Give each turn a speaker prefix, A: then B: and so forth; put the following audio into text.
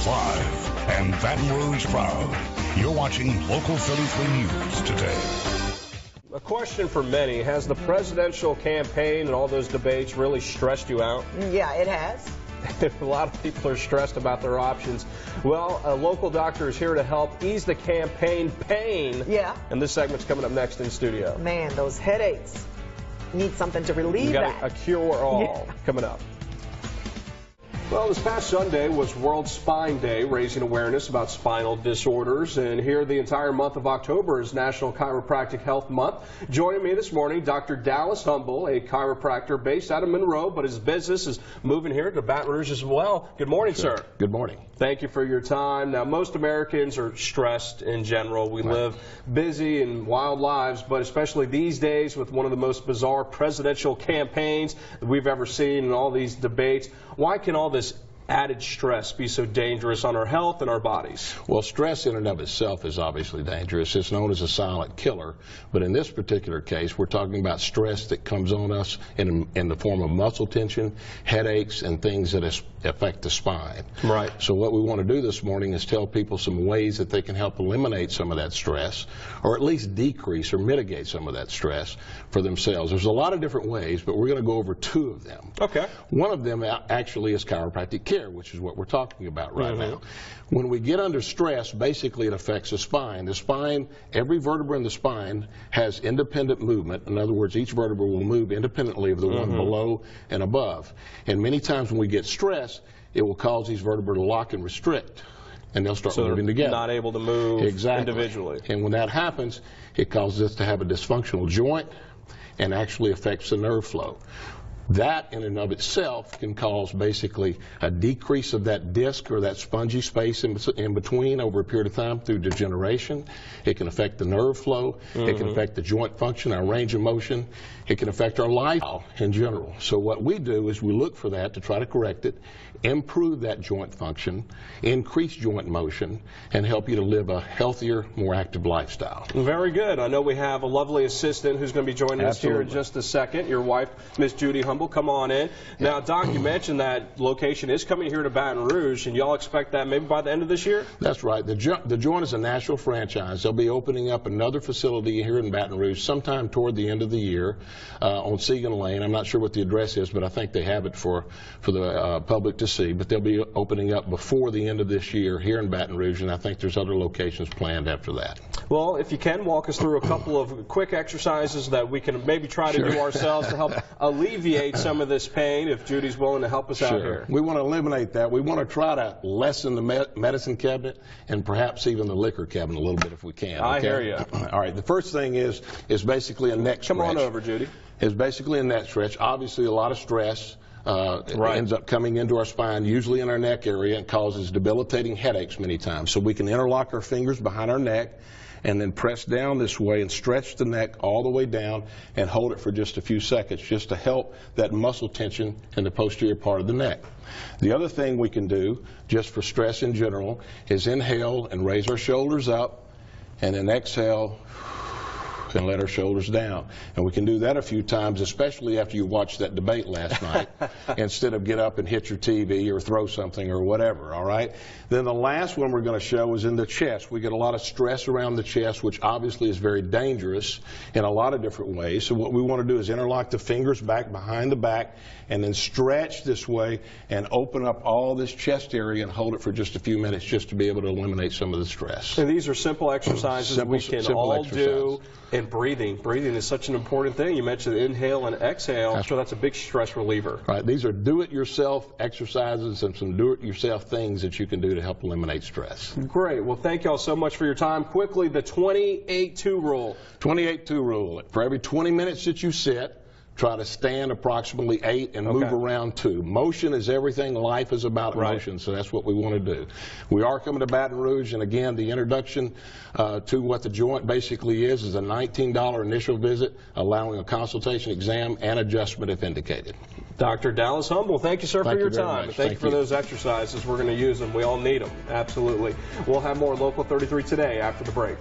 A: live and Baton Rouge proud. You're watching Local 33 News today.
B: A question for many, has the presidential campaign and all those debates really stressed you out?
C: Yeah, it has.
B: A lot of people are stressed about their options. Well, a local doctor is here to help ease the campaign pain.
C: Yeah.
B: And this segment's coming up next in studio.
C: Man, those headaches need something to relieve
B: that.
C: that.
B: A cure-all coming up. Well, this past Sunday was World Spine Day, raising awareness about spinal disorders. And here the entire month of October is National Chiropractic Health Month. Joining me this morning, Dr. Dallas Humble, a chiropractor based out of Monroe, but his business is moving here to Baton Rouge as well. Good morning, sir.
D: Good morning.
B: Thank you for your time. Now, most Americans are stressed in general. We live busy and wild lives, but especially these days with one of the most bizarre presidential campaigns that we've ever seen and all these debates. Why can all this added stress be so dangerous on our health and our bodies?
D: Well, stress in and of itself is obviously dangerous. It's known as a silent killer. But in this particular case, we're talking about stress that comes on us in the form of muscle tension, headaches, and things that affect the spine.
B: Right.
D: So what we want to do this morning is tell people some ways that they can help eliminate some of that stress, or at least decrease or mitigate some of that stress for themselves. There's a lot of different ways, but we're going to go over two of them.
B: Okay.
D: One of them actually is chiropractic care, which is what we're talking about right now. When we get under stress, basically it affects the spine. The spine, every vertebra in the spine has independent movement. In other words, each vertebra will move independently of the one below and above. And many times when we get stress, it will cause these vertebrae to lock and restrict, and they'll start moving together.
B: Not able to move individually.
D: And when that happens, it causes us to have a dysfunctional joint and actually affects the nerve flow. That in and of itself can cause basically a decrease of that disc or that spongy space in between over a period of time through degeneration. It can affect the nerve flow. It can affect the joint function, our range of motion. It can affect our lifestyle in general. So what we do is we look for that to try to correct it, improve that joint function, increase joint motion, and help you to live a healthier, more active lifestyle.
B: Very good. I know we have a lovely assistant who's going to be joining us here in just a second. Your wife, Miss Judy Humble, come on in. Now, Doc, you mentioned that location is coming here to Baton Rouge, and y'all expect that maybe by the end of this year?
D: That's right. The joint is a national franchise. They'll be opening up another facility here in Baton Rouge sometime toward the end of the year on Segan Lane. I'm not sure what the address is, but I think they have it for the public to see. But they'll be opening up before the end of this year here in Baton Rouge, and I think there's other locations planned after that.
B: Well, if you can, walk us through a couple of quick exercises that we can maybe try to do ourselves to help alleviate some of this pain, if Judy's willing to help us out here.
D: We want to eliminate that. We want to try to lessen the medicine cabinet and perhaps even the liquor cabinet a little bit if we can.
B: I hear you.
D: All right. The first thing is basically a neck stretch.
B: Come on over, Judy.
D: It's basically a neck stretch. Obviously, a lot of stress ends up coming into our spine, usually in our neck area, and causes debilitating headaches many times. So we can interlock our fingers behind our neck and then press down this way and stretch the neck all the way down and hold it for just a few seconds just to help that muscle tension in the posterior part of the neck. The other thing we can do just for stress in general is inhale and raise our shoulders up, and then exhale and let our shoulders down. And we can do that a few times, especially after you watched that debate last night, instead of get up and hit your TV or throw something or whatever, all right? Then the last one we're going to show is in the chest. We get a lot of stress around the chest, which obviously is very dangerous in a lot of different ways. So what we want to do is interlock the fingers back behind the back and then stretch this way and open up all this chest area and hold it for just a few minutes just to be able to eliminate some of the stress.
B: And these are simple exercises we can all do. And breathing is such an important thing. You mentioned inhale and exhale, so that's a big stress reliever.
D: Right. These are do-it-yourself exercises and some do-it-yourself things that you can do to help eliminate stress.
B: Great. Well, thank you all so much for your time. Quickly, the 28-2 rule.
D: 28-2 rule. For every 20 minutes that you sit, try to stand approximately 8 and move around 2. Motion is everything. Life is about motion, so that's what we want to do. We are coming to Baton Rouge, and again, the introduction to what the joint basically is a $19 initial visit, allowing a consultation, exam, and adjustment if indicated.
B: Dr. Dallas Humble, thank you, sir, for your time. Thank you for those exercises. We're going to use them. We all need them. Absolutely. We'll have more Local 33 today after the break.